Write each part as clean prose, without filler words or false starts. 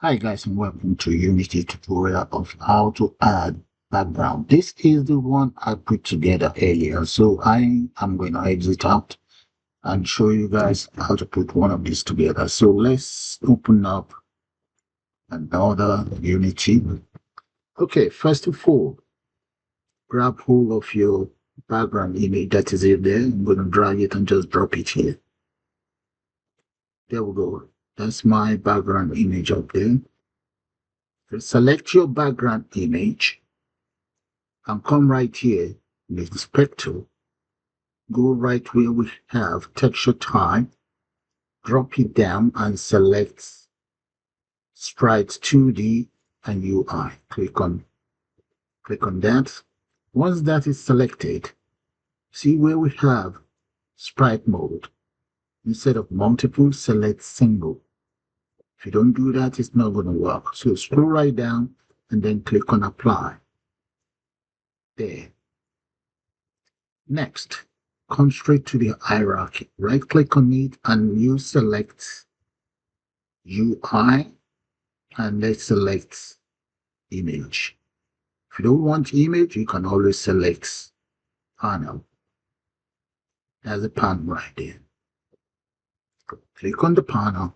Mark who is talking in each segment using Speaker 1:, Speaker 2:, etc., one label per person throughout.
Speaker 1: Hi guys, and welcome to Unity tutorial of how to add background. This is the one I put together earlier, so I am going to exit out and show you guys how to put one of these together. So let's open up another Unity. Okay, first of all, grab hold of your background image that is in there. I'm going to drag it and just drop it here. There we go. That's my background image up there. Select your background image and come right here with the Sprite tool. Go right where we have texture type, drop it down and select Sprite 2D and UI. Click on that. Once that is selected, see where we have sprite mode. Instead of multiple, select single. If you don't do that, it's not going to work. So scroll right down and then click on apply. There. Next, come straight to the hierarchy. Right click on it and you select UI and let's select image. If you don't want image, you can always select panel. There's a panel right there. Click on the panel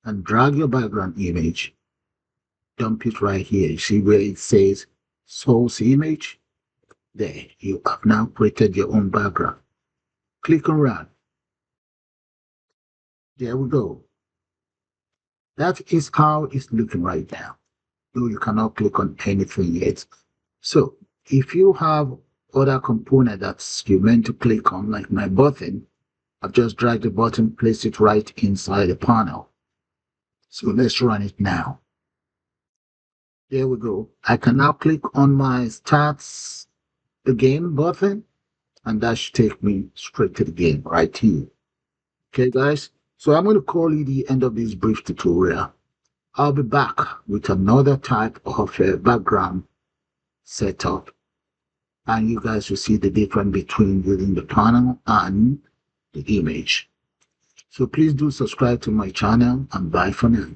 Speaker 1: and drag your background image. Dump it right here. You see where it says source image? There, you have now created your own background. Click on run. There we go. That is how it's looking right now. Though you cannot click on anything yet. So if you have other component that you meant to click on, like my button, I've just dragged the button, place it right inside the panel. So let's run it now. There we go. I can now click on my starts the game button, and that should take me straight to the game right here. Okay, guys. So I'm going to call it the end of this brief tutorial. I'll be back with another type of background setup, and you guys will see the difference between using the panel and the image. So please do subscribe to my channel, and bye for now.